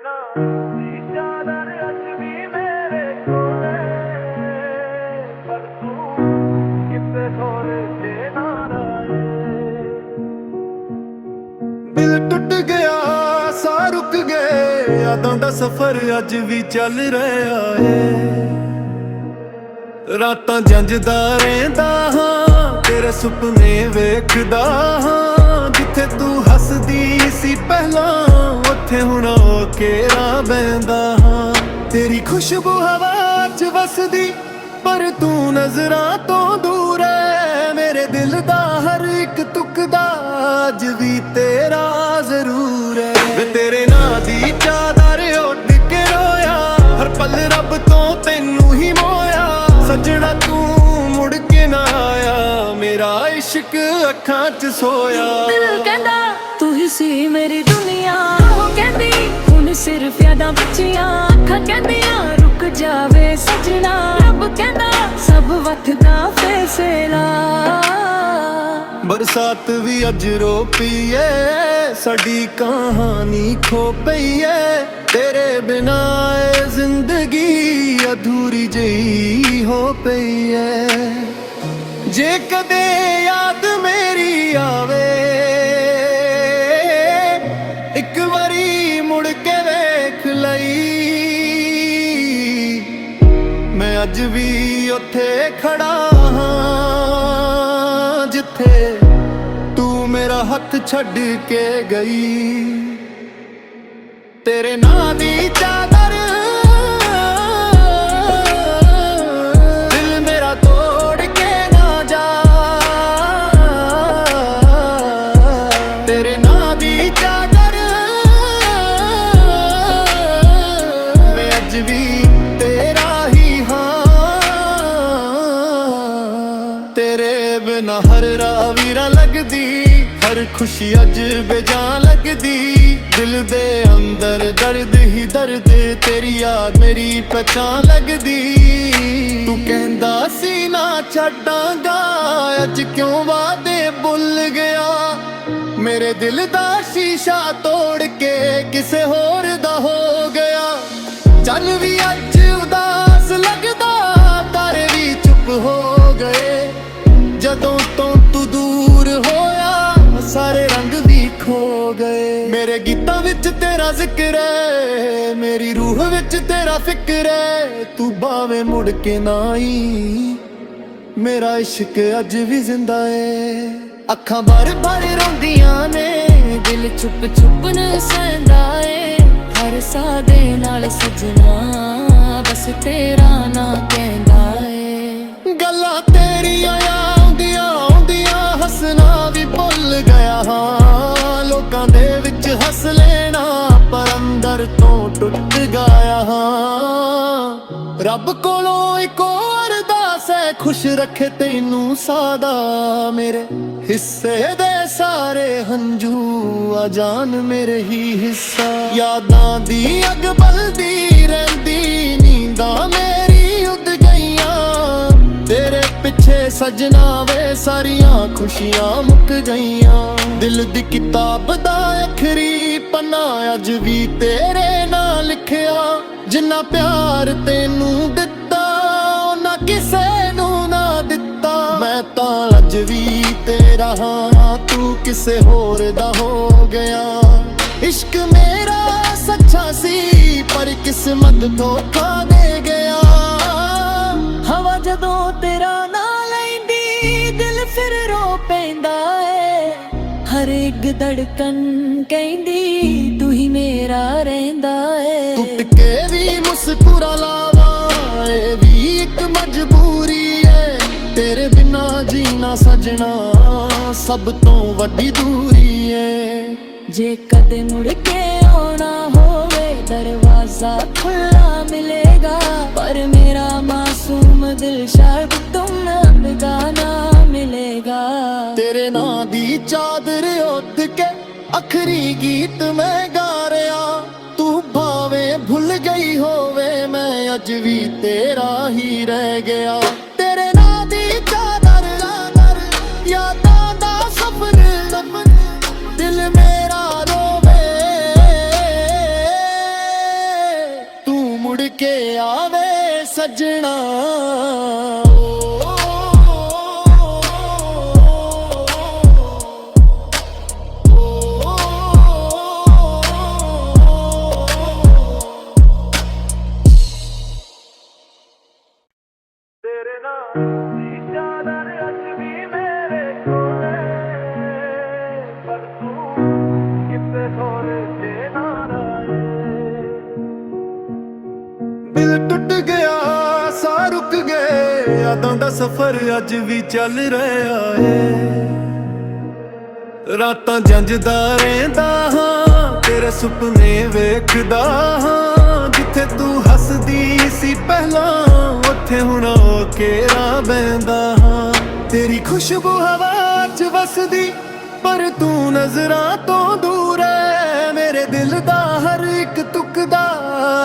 बिना चादर अज भी मेरे कोले पर तू किते सोरे ते ना रहे। दिल टुट गया सा रुक गए यादों दा सफर अज भी चल रहा है। रातां जंजदा रहिंदा हां तेरे सुपने वेखदा हां जिथे तू हसदी सी पहला उत्थे हुण केरा बहंदा हां। तेरी खुशबू हवा च वसदी पर तू नजरां तो दूर है। मेरे दिल दा हर एक तुकदा अज भी तेरा जरूर है। वे तेरे नां दी चादर उड़ के रोया हर पल रब तो तैनू ही मोया। सजना तू मुड़ के ना आया मेरा इश्क अखां च सोया। दिल कहंदा तू ही सी मेरी दुनिया वो कहंदी हुण सिर्फ यादां बचियां। अखां कहंदियां रुक जावे सजना रब कहंदा सब वक्तां फैसला। बरसात भी अज रो पई है साडी कहानी खो पई है। तेरे बिना ए जिंदगी अधूरी जही हो पई है। जे कदे याद मेरी आवे एक बारी मुड़ के वेख लई। मैं अज भी उत्थे खड़ा हां जिथे तू मेरा हथ छड्ड के गई। तेरे नां दी चादर दिल मेरा तोड़ के ना जा। तेरे नां दी चादर मैं अज भी तेरा ही हां। तेरे बिना हर राह वीरा लगदी हर खुशी अज बेजान लगदी। दिल दे अंदर दर्द ही दर्द तेरी याद मेरी पहचान लगदी। तू कहंदा सी ना छड्डांगा अज क्यों वादे भुल गया। मेरे दिल दा शीशा तोड़ के किसे होर दा हो गया। चल भी अज उदास लगदा तारे भी चुप हो गए। जदों तो तू दूर होया सारे रंग भी खो गए। मेरे गीतां विच तेरा जिक्र है मेरी रूह विच तेरा फिक्र है। तू भावें मुड़ के ना आई मेरा इश्क अज भी जिंदा है। अखां बार बार रोंदियां ने दिल चुप चुप न सहंदा है। हर साह दे नाल सजना बस तेरा ना कहंदा है। गल्लां तेरियां आउंदियां हसना भी भुल गया हां। लोकां दे विच हस लेना पर अंदर तो टुट गया हां। रब कोलों इक अरदास है खुश रखे तैनू सादा। मेरे हिस्से दे सारे हंजू आ जान मेरे ही हिस्सा। यादां दी अग बलदी रहिंदी नींदां मेरी उड़ गईयां। तेरे पिछे सजना वे सारियां खुशियां मुक गईयां। दिल दी किताब दा आखरी पन्ना अज भी तेरे नाल लिखिया। जिन्ना प्यार तैनू दिता ना किसे नू ना दिता। मैं तां अज भी तेरा हां तू किसे होर दा हो गया। इश्क मेरा सच्चा सी पर किस्मत धोखा दे गया। हवा जदों तेरा ना लैंदी दिल फिर रो पैंदा है। हर एक धड़कन कहंदी तू ही मेरा रहिंदा है। टुट के भी मुस्कुरा लावा ए भी एक मजबूरी है। तेरे बिना जीना सजना सब तो वड्डी दूरी है। जे कदे मुड़ के आना होवे दरवाजा खुला मिलेगा। पर मेरा मासूम दिल शायद तुम गाना मिलेगा। तेरे नां दी चादर ओढ़ के आखरी गीत मैं गा रहा। तू भावें भुल गई होवे मैं अज भी तेरा ही रह गया। तेरे नां दी चादर यादां दा सफर दिल मेरा रोवे। ਕੇ ਆਵੇ ਸਜਣਾ। ਤੇਰੇ ਨਾਲ ਦੀ ਚਾਦਰ ਅੱਜ ਵੀ ਮੇਰੇ ਕੋਲੇ, ਪਰ ਤੂੰ ਕਿਤੇ ਹੋਰ ਤੇ ਨਾ ਰਹੇ। ਦਿਲ ਟੁੱਟ ਗਿਆ, ਸਾਹ ਰੁਕ ਗਏ, ਯਾਦਾਂ ਦਾ ਸਫ਼ਰ ਅੱਜ ਵੀ ਚੱਲ ਰਿਹਾ ਏ। ਰਾਤਾਂ ਜੰਜਦਾ ਰਹਿੰਦਾ ਹਾਂ, ਤੇਰੇ ਸੁਪਨੇ ਵੇਖਦਾ ਹਾਂ। ਜਿੱਥੇ ਤੂੰ ਹੱਸਦੀ ਸੀ ਪਹਿਲਾਂ, ਉੱਥੇ ਹੁਣ ਉਹ ਕੇਰਾ ਬਹਿੰਦਾ ਹਾਂ। ਤੇਰੀ ਖੁਸ਼ਬੂ ਹਵਾ 'ਚ ਵਸਦੀ, ਪਰ ਤੂੰ ਨਜ਼ਰਾਂ ਤੋਂ ਦੂਰ ਹੈ। ਮੇਰੇ ਦਿਲ ਦਾ ਹਰ ਇੱਕ ਤੁਕਦਾ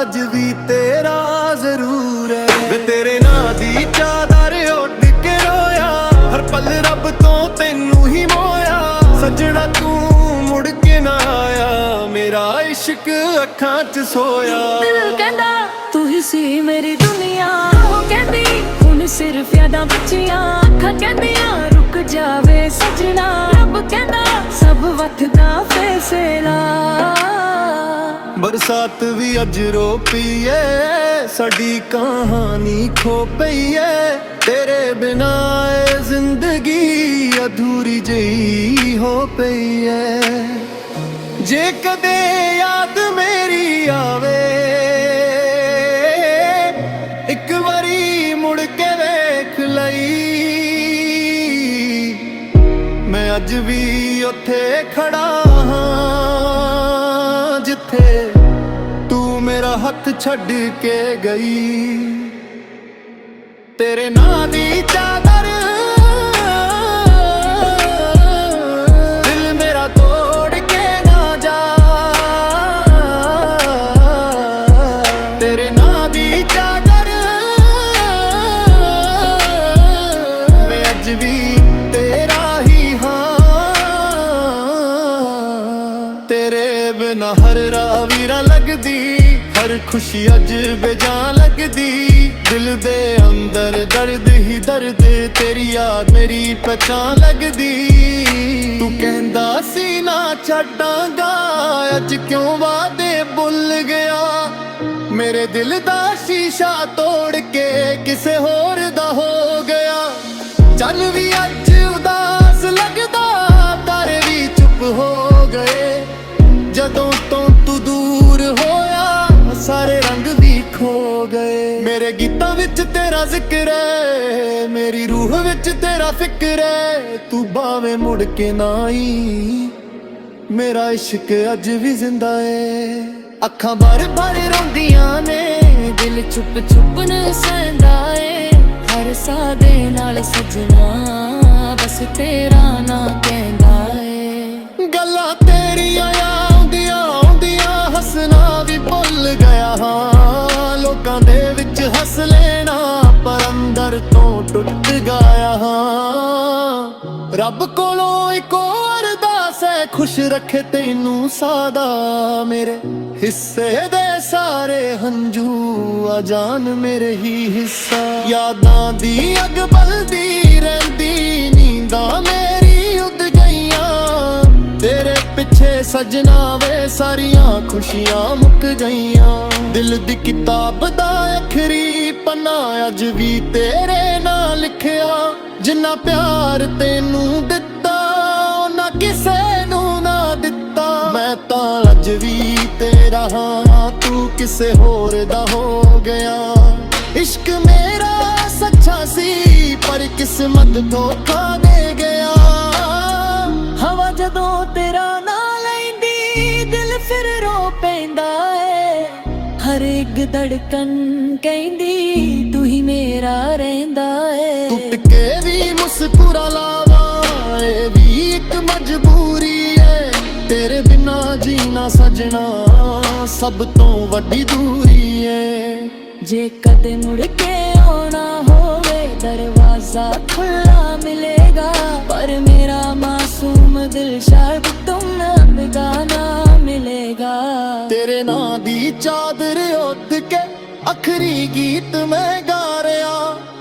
ਅੱਜ ਵੀ ਤੇਰਾ ਜ਼ਰੂਰ ਹੈ। ਵੇ ਤੇਰੇ ਨਾਂ ਦੀ ਚਾਦਰ ਉੱਡ ਕੇ ਰੋਇਆ, ਹਰ ਪਲ ਰੱਬ ਤੋਂ ਤੈਨੂੰ ਹੀ ਮੋਇਆ। ਸੱਜਣਾ ਤੂੰ ਮੁੜ ਕੇ ਨਾ ਆਇਆ, ਮੇਰਾ ਇਸ਼ਕ ਅੱਖਾਂ 'ਚ ਸੋਇਆ। ਦਿਲ ਕਹਿੰਦਾ ਤੂੰ ਹੀ ਸੀ ਮੇਰੀ ਦੁਨੀਆ, ਉਹ ਕਹਿੰਦੀ ਹੁਣ ਸਿਰਫ ਯਾਦਾਂ ਬਚੀਆਂ। ਅੱਖਾਂ ਕਹਿੰਦੀਆਂ ਰੁਕ ਜਾਵੇ ਸਜਣਾ, ਰੱਬ ਕਹਿੰਦਾ ਸਭ ਵਕਤ ਦਾ ਫੈਸਲਾ। ਬਰਸਾਤ ਵੀ ਅੱਜ ਰੋ ਪਈ ਏ, ਸਾਡੀ ਕਹਾਣੀ ਖੋ ਪਈ ਏ। ਤੇਰੇ ਬਿਨਾ ਏ ਜ਼ਿੰਦਗੀ ਅਧੂਰੀ ਜਿਹੀ ਹੋ ਪਈ ਏ। ਜੇ ਕਦੇ ਯਾਦ ਮੇਰੀ ਆਵੇ, ਇੱਕ ਵਾਰੀ ਮੁੜ ਕੇ ਵੇਖ ਲਈ। ਮੈਂ ਅੱਜ ਵੀ ਉੱਥੇ ਖੜਾ ਹਾਂ, ਜਿੱਥੇ ਤੂੰ ਮੇਰਾ ਹੱਥ ਛੱਡ ਕੇ ਗਈ। ਤੇਰੇ ਨਾਂ ਦੀ ਚਾਦਰ ਦਿਲ ਮੇਰਾ ਤੋੜ ਕੇ ਨਾ ਜਾ। ਤੇਰੇ ਨਾਂ ਦੀ ਚਾਦਰ ਮੈਂ ਅੱਜ ਵੀ ਤੇਰਾ ਹੀ ਹਾਂ। ਤੇਰੇ ਬਿਨਾ ਹਰ ਰਾਹ ਵੀਰਾ ਲੱਗਦੀ, ਹਰ ਖੁਸ਼ੀ ਅੱਜ ਬੇਜਾਨ ਲੱਗਦੀ। ਦਿਲ ਦੇ ਅੰਦਰ ਦਰਦ ਹੀ ਦਰਦ, ਤੇਰੀ ਯਾਦ ਮੇਰੀ ਪਛਾਣ ਲੱਗਦੀ। ਤੂੰ ਕਹਿੰਦਾ ਸੀ ਨਾ ਛੱਡਾਂਗਾ, ਅੱਜ ਕਿਉਂ ਵਾਦੇ ਭੁੱਲ ਗਿਆ। ਮੇਰੇ ਦਿਲ ਦਾ ਸ਼ੀਸ਼ਾ ਤੋੜ ਕੇ ਕਿਸੇ ਹੋਰ ਦਾ ਹੋ ਗਿਆ। ਚੱਲ ਵੀ ਅੱਜ ਉਦਾਸ ਲੱਗਦਾ, ਤਾਰੇ ਵੀ ਚੁੱਪ ਹੋ ਗਏ। ਜਦੋਂ ਤੋਂ ਤੂੰ ਦੂਰ ਹੋਇਆ, ਸਾਰੇ ਰੰਗ ਵੀ ਖੋ ਗਏ। ਮੇਰੇ ਗੀਤਾਂ ਵਿੱਚ ਤੇਰਾ ਜ਼ਿਕਰ ਹੈ, ਮੇਰੀ ਰੂਹ ਵਿੱਚ ਤੇਰਾ ਫਿਕਰ ਹੈ। ਤੂੰ ਭਾਵੇਂ ਮੁੜ ਕੇ ਨਾ ਆਈ, ਮੇਰਾ ਇਸ਼ਕ ਅੱਜ ਵੀ ਜ਼ਿੰਦਾ ਏ। ਅੱਖਾਂ ਭਰ ਭਰ ਰੋਂਦੀਆਂ ਨੇ, ਦਿਲ ਚੁੱਪ ਚੁੱਪ ਨ ਸਹਿੰਦਾ ਏ। ਹਰ ਸਾਹ ਦੇ ਨਾਲ ਸਜਣਾ ਬਸ ਤੇਰਾ ਨਾਂ ਕਹਿੰਦਾ ਏ। ਗੱਲਾਂ ਤੇਰੀਆਂ ਆਉਂਦੀਆਂ ਆਉਂਦੀਆਂ ਹੱਸਣਾ ਵੀ ਭੁੱਲ ਗਿਆ ਹਾਂ। ਲੋਕਾਂ ਦੇ ਵਿੱਚ ਹੱਸ ਲੈਣਾ, ਪਰ ਅੰਦਰ ਤੋਂ ਟੁੱਟ ਗਿਆ ਹਾਂ। ਰੱਬ ਕੋਲੋਂ ਇੱਕ ਹੋਰ ਅਰਦਾਸ ਹੈ, ਖੁਸ਼ ਰੱਖੇ ਤੈਨੂੰ ਸਾਦਾ। ਮੇਰੇ ਹਿੱਸੇ ਦੇ ਸਾਰੇ ਹੰਝੂ ਆ ਜਾਣ ਮੇਰੇ ਹੀ ਹਿੱਸਾ। ਯਾਦਾਂ ਦੀ ਅੱਗ ਬਲਦੀ ਰਹਿੰਦੀ, ਨੀਂਦਾਂ ਮੇਰੀ ਉੱਡ ਗਈਆਂ। ਤੇਰੇ ਪਿੱਛੇ ਸਜਣਾ ਵੇ ਸਾਰੀਆਂ ਖੁਸ਼ੀਆਂ ਮੁੱਕ ਗਈਆਂ। ਦਿਲ ਦੀ ਕਿਤਾਬ ਦਾ ਆਖਰੀ ਪੰਨਾ ਅੱਜ ਵੀ ਤੇਰੇ ਨਾਲ ਲਿਖਿਆ। ਜਿੰਨਾ ਪਿਆਰ ਤੈਨੂੰ ਦਿੱਤਾ, ਉਹਨਾਂ ਕਿਸੇ ਨੂੰ ਨਾ ਦਿੱਤਾ। ਮੈਂ ਤਾਂ ਅੱਜ ਵੀ ਤੇਰਾ ਹਾਂ, ਤੂੰ ਕਿਸੇ ਹੋਰ ਦਾ ਹੋ ਗਿਆ। ਇਸ਼ਕ ਮੇਰਾ ਸੱਚਾ ਸੀ, ਪਰ ਕਿਸਮਤ ਧੋਖਾ ਦੇ ਗਿਆ। ਹਵਾ ਜਦੋਂ ਤੇਰਾ ਨਾਂ ਲੈਂਦੀ, ਦਿਲ ਫਿਰ ਰੋ ਪੈਂਦਾ ਏ। ਹਰ ਇੱਕ ਧੜਕਨ ਕਹਿੰਦੀ ਤੂੰ ਹੀ ਮੇਰਾ ਰਹਿੰਦਾ ਏ। ਟੁੱਟ ਕੇ ਵੀ ਮੁਸਕਰਾ ਲਾਵਾਂ, ਇਹ ਵੀ ਇੱਕ ਮਜਬੂਰੀ ਏ। ਤੇਰੇ ਬਿਨਾ ਜੀਣਾ ਸਜਣਾ ਸਭ ਤੋਂ ਵੱਡੀ ਦੂਰੀ ਏ। ਜੇ ਕਦੇ ਮੁੜ ਕੇ ਆਉਣਾ ਹੋਵੇ, ਦਰਵਾਜ਼ਾ ਖੁੱਲਾ ਮਿਲੇਗਾ। ਪਰ ਮੇਰਾ ਮਾਸੂਮ ਦਿਲ ਸ਼ਾਇਦ ਤੁਮ ਨਾ ਮਿਲੇਗਾ। ਤੇਰੇ ਨਾਂ ਦੀ ਚਾਦਰ ਉੱਡ ਕੇ ਆਖਰੀ ਗੀਤ ਮੈਂ ਗਾ ਰਿਹਾ,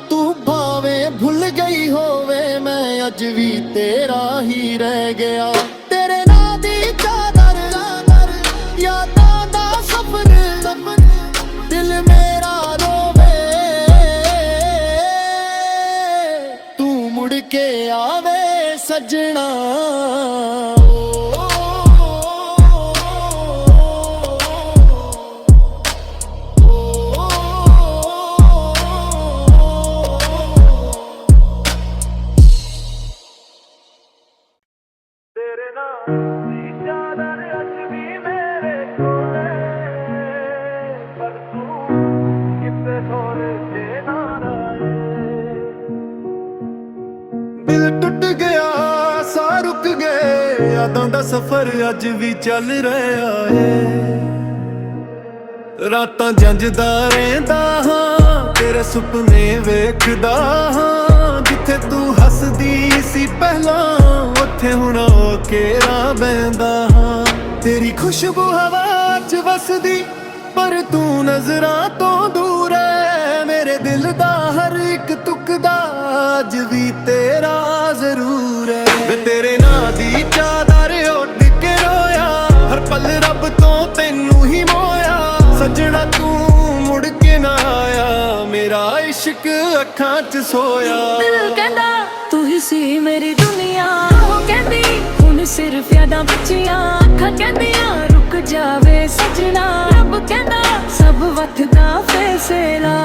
ਤੂੰ ਭਾਵੇਂ ਭੁੱਲ ਗਈ ਹੋਵੇ ਮੈਂ ਅੱਜ ਵੀ ਤੇਰਾ ਹੀ ਰਹਿ ਗਿਆ। ਤੇਰੇ ਨਾਂ ਦੀ ਚਾਦਰ ਯਾਦਾਂ ਦਾ ਸਫ਼ਰ, ਦਿਲ ਮੇਰਾ ਰੋਵੇ, ਤੂੰ ਮੁੜ ਕੇ ਆਵੇ ਸੱਜਣਾ। ਤੇਰੇ ਨਾਮ ਦੀ ਚਾਦਰ ਅੱਜ ਵੀ ਮੇਰੇ ਕੋਲੇ, ਪਰ ਤੂੰ ਕਿਤੇ ਹੋਰ ਤੇ ਨਾ ਰਹੇ। ਦਿਲ ਟੁੱਟ ਗਿਆ, ਸਾਹ ਰੁਕ ਗਏ, ਯਾਦਾਂ ਦਾ ਸਫ਼ਰ ਅੱਜ ਵੀ ਚੱਲ ਰਿਹਾ ਏ। ਰਾਤਾਂ ਜੰਜਦਾ ਰਹਿੰਦਾ ਹਾਂ, ਤੇਰੇ ਸੁਪਨੇ ਵੇਖਦਾ ਹਾਂ, ਜਿੱਥੇ ਤੂੰ ਹੱਸਦੀ ਸੀ ਪਹਿਲਾਂ ਉੱਥੇ ਹੁਣ ਹੋ ਕੇ ਰਾ ਬਹਿੰਦਾ ਹਾਂ। ਤੇਰੀ ਖੁਸ਼ਬੂ ਹਵਾ 'ਚ ਵਸਦੀ, ਪਰ ਤੂੰ ਨਜ਼ਰਾਂ ਤੋਂ ਦੂਰ ਹੈ। ਮੇਰੇ ਦਿਲ ਦਾ ਹਰ ਇੱਕ ਤੁਕਦਾ ਅੱਜ ਵੀ ਤੇਰਾ ਜ਼ਰੂਰ ਹੈ। ਵੇ ਤੇਰੇ ਨਾਂ ਦੀ ਚਾਦਰ ਉੱਡ ਕੇ ਰੋਇਆ, ਹਰ ਪਲ ਰੱਬ ਤੋਂ ਤੈਨੂੰ ਹੀ ਮੋਇਆ। ਸੱਜਣਾ ਤੂੰ ਮੁੜ ਕੇ ਨਾ ਆਇਆ, ਮੇਰਾ ਇਸ਼ਕ ਅੱਖਾਂ 'ਚ ਸੋਇਆ। ਦਿਲ ਕਹਿੰਦਾ ਤੂੰ ਹੀ ਸੀ ਮੇਰੀ ਦੁਨੀਆ, ਉਹ ਕਹਿੰਦੀ ਹੁਣ ਸਿਰਫ ਯਾਦਾਂ ਬਚੀਆਂ। ਅੱਖਾਂ ਕਹਿੰਦੀਆਂ ਰੁਕ ਜਾਵੇ ਸੱਜਣਾ, ਰੱਬ ਕਹਿੰਦਾ ਸਭ ਵਕਤਾਂ ਫੈਸਲਾ।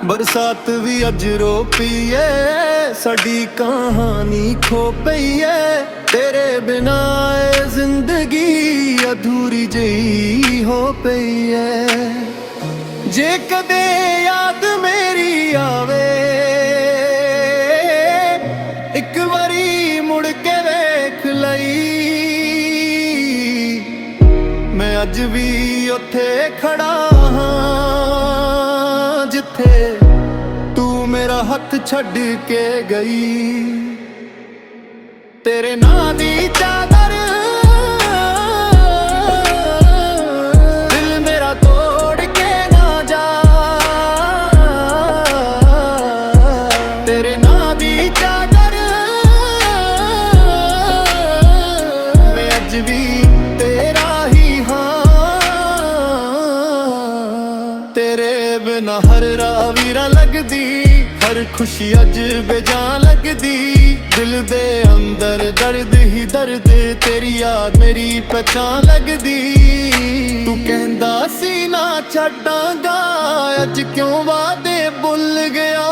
ਬਰਸਾਤ ਵੀ ਅੱਜ ਰੋ ਪਈ ਏ, ਸਾਡੀ ਕਹਾਣੀ ਖੋ ਪਈ ਏ। ਤੇਰੇ ਬਿਨਾ ਏ ਜ਼ਿੰਦਗੀ ਅਧੂਰੀ ਜਿਹੀ ਹੋ ਪਈ ਏ। ਜੇ ਕਦੇ ਯਾਦ ਮੇਰੀ ਆਵੇ, ਇੱਕ ਵਾਰੀ ਮੁੜ ਕੇ ਵੇਖ ਲਈ। ਮੈਂ ਅੱਜ ਵੀ ਉੱਥੇ ਖੜਾ ਹਾਂ ਜਿੱਥੇ ਤੂੰ ਮੇਰਾ ਹੱਥ ਛੱਡ ਕੇ ਗਈ। ਤੇਰੇ ਨਾਂ ਦੀ ਚਾਦਰ ਦਿਲ ਮੇਰਾ ਤੋੜ ਕੇ ਨਾ ਜਾ। ਤੇਰੇ ਨਾਂ ਦੀ ਚਾਦਰ ਮੈਂ ਅੱਜ ਵੀ ਤੇਰਾ ਹੀ ਹਾਂ। ਤੇਰੇ ਬਿਨਾ ਹਰ ਰਾਹ ਵੀਰਾ ਲੱਗਦੀ, ਹਰ ਖੁਸ਼ੀ ਅੱਜ ਬੇਜਾਨ ਲੱਗਦੀ। ਦਿਲ ਦੇ ਅੰਦਰ ਦਰਦ ਹੀ ਦਰਦ, ਤੇਰੀ ਯਾਦ ਮੇਰੀ ਪਛਾਣ ਲੱਗਦੀ। ਤੂੰ ਕਹਿੰਦਾ ਸੀ ਨਾ ਛੱਡਾਂਗਾ, ਅੱਜ ਕਿਉਂ ਵਾਦੇ ਭੁੱਲ ਗਿਆ।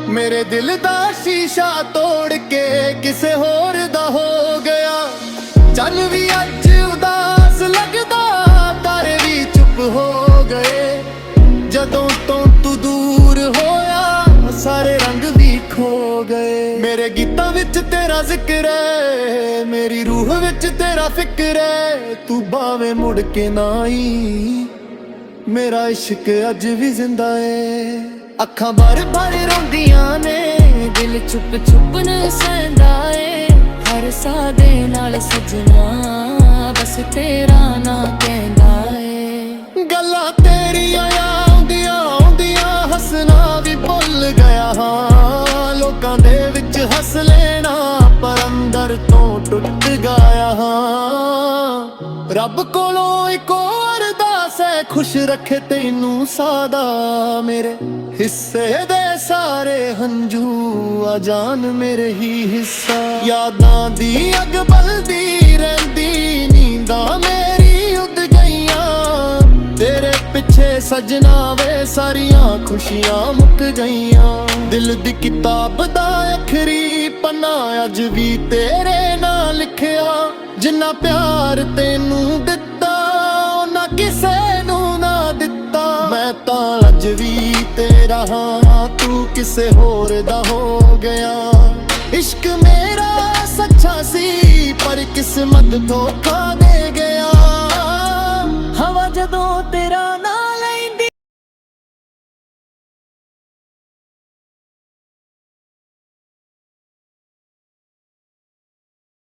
ਮੇਰੇ ਦਿਲ ਦਾ ਸ਼ੀਸ਼ਾ ਤੋੜ ਕੇ ਕਿਸੇ ਹੋਰ ਦਾ ਹੋ ਗਿਆ। ਚੱਲ ਵੀ ਅੱਜ ਉਦਾਸ ਲੱਗਦਾ, ਤਾਰੇ ਵੀ ਚੁੱਪ ਹੋ ਗਏ। ਜਦੋਂ ਤੋਂ ਤੂੰ ਦੂਰ ਹੋਇਆ ਸਾਰੇ ਰੰਗ ਵੀ ਖੋ ਗਏ। ਮੇਰੇ ਗੀਤਾਂ ਵਿੱਚ ਤੇਰਾ ਜ਼ਿਕਰ ਹੈ, ਮੇਰੀ ਰੂਹ ਵਿੱਚ ਤੇਰਾ ਫਿਕਰ ਹੈ। ਤੂੰ ਭਾਵੇਂ ਮੁੜ ਕੇ ਨਾ ਆਈ, ਮੇਰਾ ਇਸ਼ਕ ਅੱਜ ਵੀ ਜ਼ਿੰਦਾ ਏ। ਅੱਖਾਂ ਭਰ ਭਰ ਰੋਂਦੀਆਂ ਨੇ, ਦਿਲ ਚੁੱਪ ਚੁੱਪ न ਸਹਿੰਦਾ ਏ। ਹਰ ਸਾਹ ਦੇ ਨਾਲ ਸਜਣਾ ਬਸ ਤੇਰਾ ਨਾਂ ਕਹਿੰਦਾ ਏ। ਗੱਲਾਂ ਤੇਰੀਆਂ ਆਉਂਦੀਆਂ ਆਉਂਦੀਆਂ ਹੱਸਣਾ ਵੀ ਭੁੱਲ ਗਿਆ ਹਾਂ। ਲੋਕਾਂ ਦੇ ਵਿੱਚ ਹੱਸ ਲੈਣਾ, ਪਰ ਅੰਦਰ ਤੋਂ ਟੁੱਟ ਗਿਆ ਹਾਂ। ਰੱਬ ਕੋਲੋਂ ਇੱਕ ਅਰਦਾਸ ਹੈ, ਖੁਸ਼ ਰੱਖੇ ਤੈਨੂੰ ਸਾਦਾ। ਮੇਰੇ ਹਿੱਸੇ ਦੇ ਸਾਰੇ ਹੰਝੂ ਆ ਜਾਣ ਮੇਰੇ ਹੀ ਹਿੱਸਾ। ਯਾਦਾਂ ਦੀ ਅੱਗ ਬਲਦੀ ਰਹਿੰਦੀ, ਨੀਂਦਾਂ ਮੇਰੀ ਉੱਡ ਗਈਆਂ। ਤੇਰੇ ਪਿੱਛੇ ਸਜਣਾ ਵੇ ਸਾਰੀਆਂ ਖੁਸ਼ੀਆਂ ਮੁੱਕ ਗਈਆਂ। ਦਿਲ ਦੀ ਕਿਤਾਬ ਦਾ ਆਖਰੀ ਪੰਨਾ ਅੱਜ ਵੀ ਤੇਰੇ ਨਾਲ ਲਿਖਿਆ। ਜਿੰਨਾ ਪਿਆਰ ਤੈਨੂੰ ਦਿੱਤਾ ਉਹਨਾਂ ਕਿਸੇ ਨੂੰ ਨਾ ਦਿੱਤਾ। ਮੈਂ ਤਾਂ ਅੱਜ ਵੀ ਤੇਰਾ ਹਾਂ, ਤੂੰ ਕਿਸੇ ਹੋਰ ਦਾ ਹੋ ਗਿਆ। ਇਸ਼ਕ ਮੇਰਾ ਸੱਚਾ ਸੀ, ਪਰ ਕਿਸਮਤ ਧੋਖਾ ਦੇ ਗਿਆ। ਹਵਾ ਜਦੋਂ